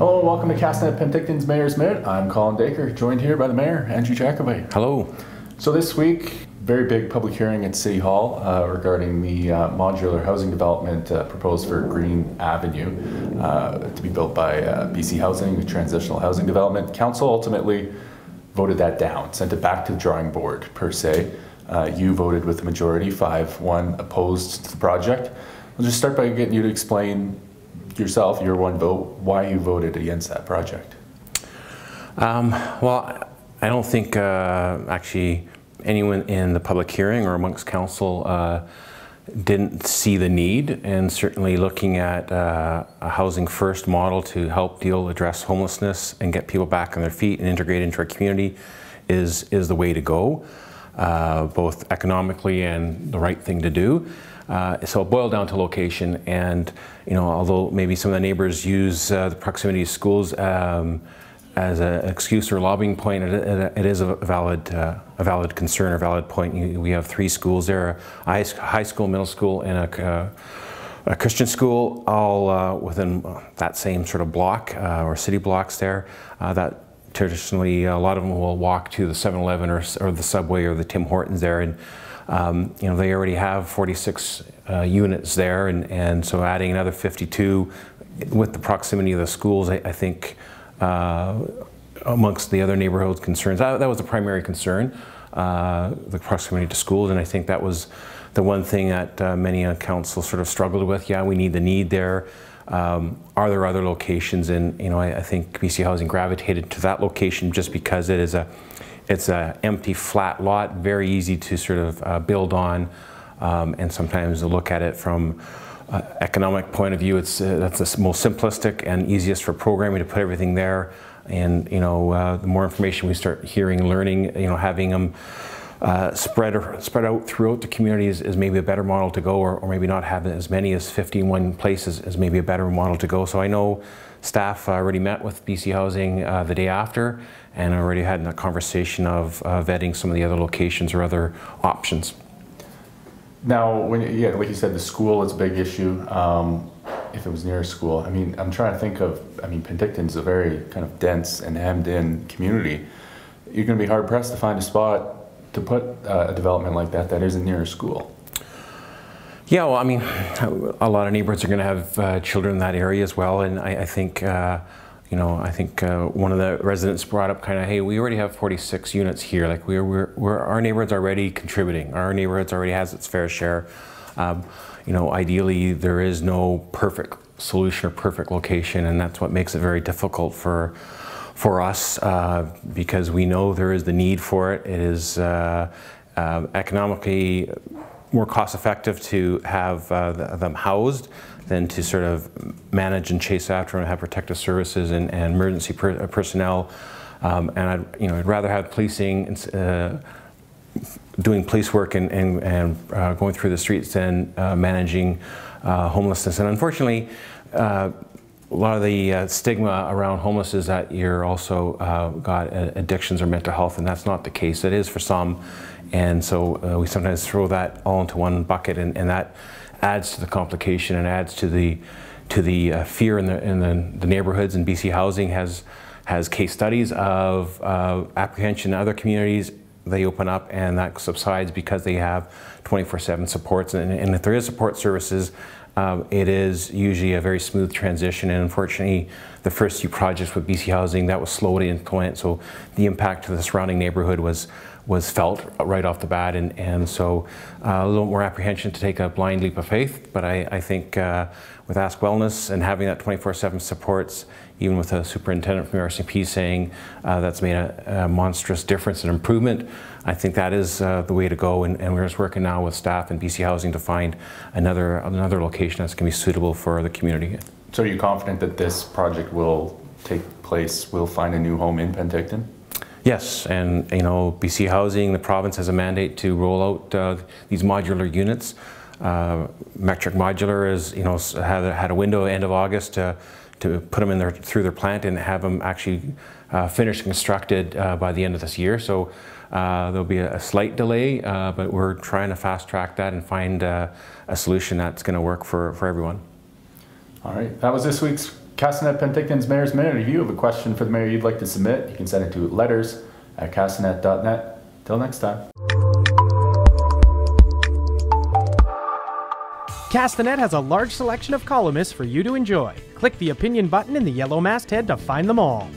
Hello, welcome to Castanet Penticton's Mayor's Minute. I'm Colin Dacre, joined here by the Mayor, Andrew Jacobite. Hello. So this week, very big public hearing at City Hall regarding the modular housing development proposed for Green Avenue to be built by BC Housing, the Transitional Housing Development Council. Ultimately voted that down, sent it back to the drawing board per se. You voted with the majority, 5-1 opposed to the project. I'll just start by getting you to explain yourself, your one vote, why you voted against that project. Well, I don't think actually anyone in the public hearing or amongst council didn't see the need, and certainly looking at a housing first model to help address homelessness and get people back on their feet and integrate into our community is the way to go, both economically and the right thing to do. So it boiled down to location, and although maybe some of the neighbors use the proximity to schools as an excuse or lobbying point, it is a valid concern or valid point. We have 3 schools there: a high school, middle school, and a Christian school, all within that same sort of block or city blocks there. That traditionally a lot of them will walk to the 7-Eleven or the Subway or the Tim Hortons there, and they already have 46 units there, and so adding another 52 with the proximity of the schools, I think amongst the other neighborhood concerns, that was the primary concern, the proximity to schools, and I think that was the one thing that many on council sort of struggled with. Yeah, we need the need there. Are there other locations? And I think BC Housing gravitated to that location just because it's an empty, flat lot, very easy to sort of build on, and sometimes to look at it from economic point of view, that's the most simplistic and easiest for programming to put everything there. And the more information we start hearing and learning, having them spread out throughout the communities is maybe a better model to go, or maybe not have as many as 51 places is maybe a better model to go. So I know staff already met with BC Housing the day after, and already had a conversation of vetting some of the other locations or other options. Now, like you said, the school is a big issue. If it was near a school, I'm trying to think of. Penticton's a very kind of dense and hemmed-in community. You're going to be hard pressed to find a spot to put a development like that isn't near a school. Yeah, well, a lot of neighborhoods are going to have children in that area as well, and I think, one of the residents brought up hey, we already have 46 units here. Like our neighborhood's already contributing. Our neighborhood's already has its fair share. Ideally, there is no perfect solution or perfect location, and that's what makes it very difficult for us, because we know there is the need for it. It is economically more cost effective to have them housed than to sort of manage and chase after and have protective services and emergency personnel. And I'd rather have policing doing police work and going through the streets than managing homelessness. And unfortunately, a lot of the stigma around homeless is that you're also got addictions or mental health, and that's not the case. It is for some, and so we sometimes throw that all into one bucket, and that adds to the complication and adds to the fear in the neighborhoods. And BC Housing has case studies of apprehension in other communities. They open up and that subsides because they have 24/7 supports, and if there is support services, it is usually a very smooth transition. And unfortunately, the first few projects with BC Housing, that was slow to implement, so the impact to the surrounding neighborhood was felt right off the bat, and so a little more apprehension to take a blind leap of faith. But I think with Ask Wellness and having that 24/7 supports, even with a superintendent from RCP saying that's made a monstrous difference and improvement, I think that is the way to go, and we're just working now with staff and BC Housing to find another location that's going to be suitable for the community. So are you confident that this project will take place, will find a new home in Penticton? Yes, and BC Housing, the province has a mandate to roll out these modular units. Metric Modular is, had a window end of August to put them in through their plant and have them actually finished constructed by the end of this year. So there'll be a slight delay, but we're trying to fast track that and find a solution that's going to work for everyone. All right, that was this week's Castanet Penticton's Mayor's Minute. If you have a question for the mayor you'd like to submit, you can send it to letters@castanet.net. Till next time. Castanet has a large selection of columnists for you to enjoy. Click the opinion button in the yellow masthead to find them all.